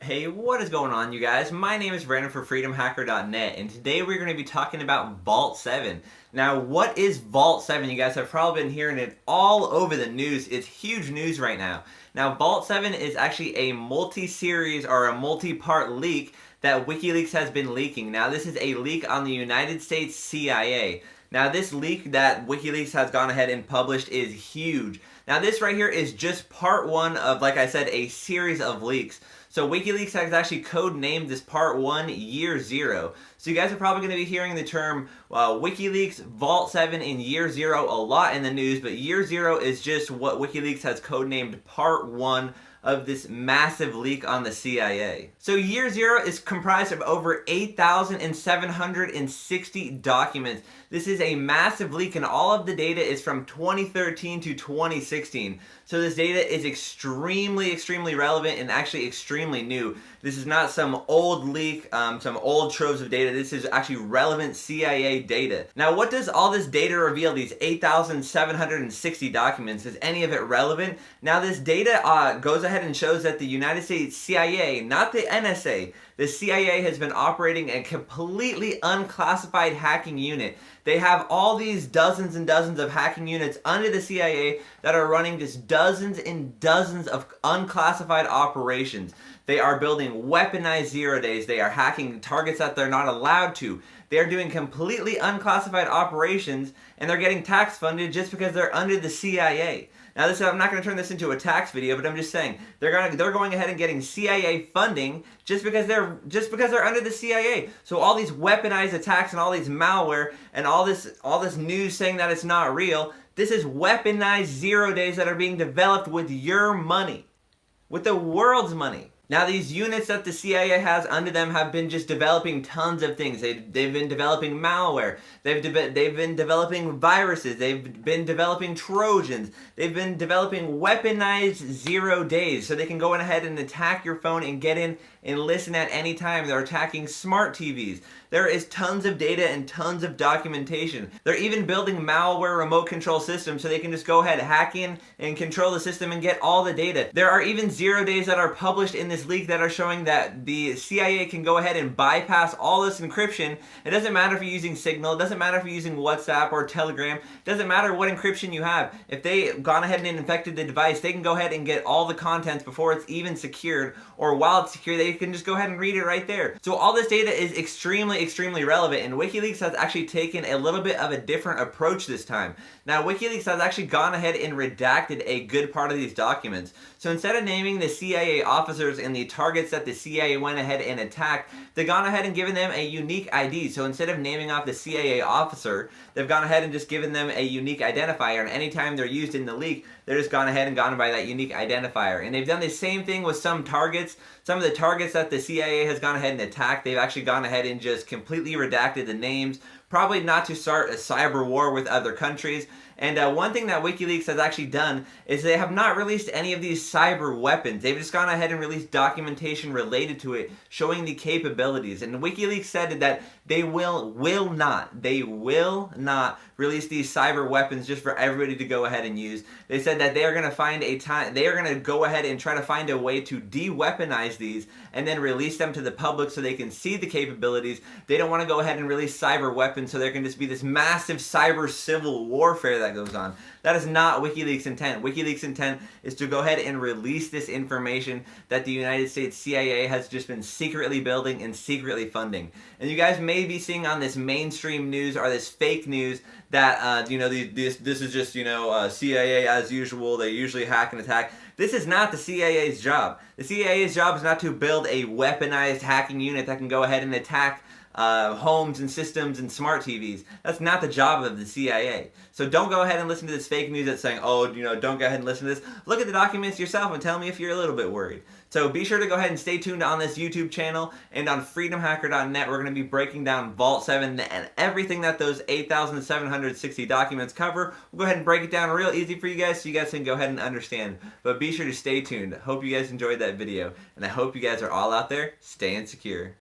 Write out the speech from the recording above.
Hey, what is going on, you guys? My name is Brandon for freedomhacker.net, and today we're going to be talking about Vault 7. Now, what is Vault 7? You guys have probably been hearing it all over the news. It's huge news right now. Now, Vault 7 is actually a multi-series or a multi-part leak that Wikileaks has been leaking. Now, this is a leak on the United States CIA. Now, this leak that Wikileaks has gone ahead and published is huge. Now, this right here is just part one of, like I said, a series of leaks. So Wikileaks has actually code-named this part 1 Year 0. So you guys are probably going to be hearing the term Wikileaks, Vault 7, and Year 0 a lot in the news, but Year 0 is just what Wikileaks has code-named part 1 of this massive leak on the CIA. So Year 0 is comprised of over 8,760 documents. This is a massive leak, and all of the data is from 2013 to 2016. So this data is extremely relevant and actually extremely new. This is not some old leak, some old troves of data. This is actually relevant CIA data. Now, what does all this data reveal, these 8,760 documents? Is any of it relevant? Now, this data goes ahead and shows that the United States CIA, not the NSA, the CIA has been operating a completely unclassified hacking unit. They have all these dozens and dozens of hacking units under the CIA that are running just dozens and dozens of unclassified operations. They are building weaponized 0 days. They are hacking targets that they're not allowed to. They're doing completely unclassified operations, and they're getting tax funded just because they're under the CIA. Now, I'm not going to turn this into a tax video, but I'm just saying they're going ahead and getting CIA funding just because they're under the CIA. So all these weaponized attacks and all these malware and all this news saying that it's not real, this is weaponized 0 days that are being developed with your money, with the world's money. Now, these units that the CIA has under them have been just developing tons of things. They've been developing malware. They've been developing viruses. They've been developing Trojans. They've been developing weaponized 0 days so they can go ahead and attack your phone and get in and listen at any time. They're attacking smart TVs. There is tons of data and tons of documentation. They're even building malware remote control systems so they can just go ahead, hack in, and control the system and get all the data. There are even 0 days that are published in this leak that are showing that the CIA can go ahead and bypass all this encryption. It doesn't matter if you're using Signal, it doesn't matter if you're using WhatsApp or Telegram, it doesn't matter what encryption you have. If they've gone ahead and infected the device, they can go ahead and get all the contents before it's even secured, or while it's secure, they can just go ahead and read it right there. So all this data is extremely relevant, and WikiLeaks has actually taken a little bit of a different approach this time. Now, WikiLeaks has actually gone ahead and redacted a good part of these documents. So instead of naming the CIA officers and the targets that the CIA went ahead and attacked, they've gone ahead and given them a unique ID. So instead of naming off the CIA officer, they've gone ahead and just given them a unique identifier, and anytime they're used in the leak, they're just gone ahead and gone by that unique identifier. And they've done the same thing with some targets. Some of the targets that the CIA has gone ahead and attacked, they've actually gone ahead and just completely redacted the names, probably not to start a cyber war with other countries. And one thing that WikiLeaks has actually done is they have not released any of these cyber weapons. They've just gone ahead and released documentation related to it, showing the capabilities. And WikiLeaks said that they will not release these cyber weapons just for everybody to go ahead and use. They said that they are going to go ahead and try to find a way to de-weaponize these and then release them to the public so they can see the capabilities. They don't want to go ahead and release cyber weapons so there can just be this massive cyber civil warfare that goes on. That is not WikiLeaks' intent. WikiLeaks' intent is to go ahead and release this information that the United States CIA has just been secretly building and secretly funding. And you guys may be seeing on this mainstream news or this fake news that this is just CIA as usual. They usually hack and attack. This is not the CIA's job. The CIA's job is not to build a weaponized hacking unit that can go ahead and attack homes and systems and smart TVs. That's not the job of the CIA. So don't go ahead and listen to this fake news that's saying, oh, don't go ahead and listen to this. Look at the documents yourself and tell me if you're a little bit worried. So be sure to go ahead and stay tuned on this YouTube channel and on freedomhacker.net. We're going to be breaking down Vault 7 and everything that those 8,760 documents cover. We'll go ahead and break it down real easy for you guys so you guys can go ahead and understand. But be sure to stay tuned. Hope you guys enjoyed that video, and I hope you guys are all out there staying secure.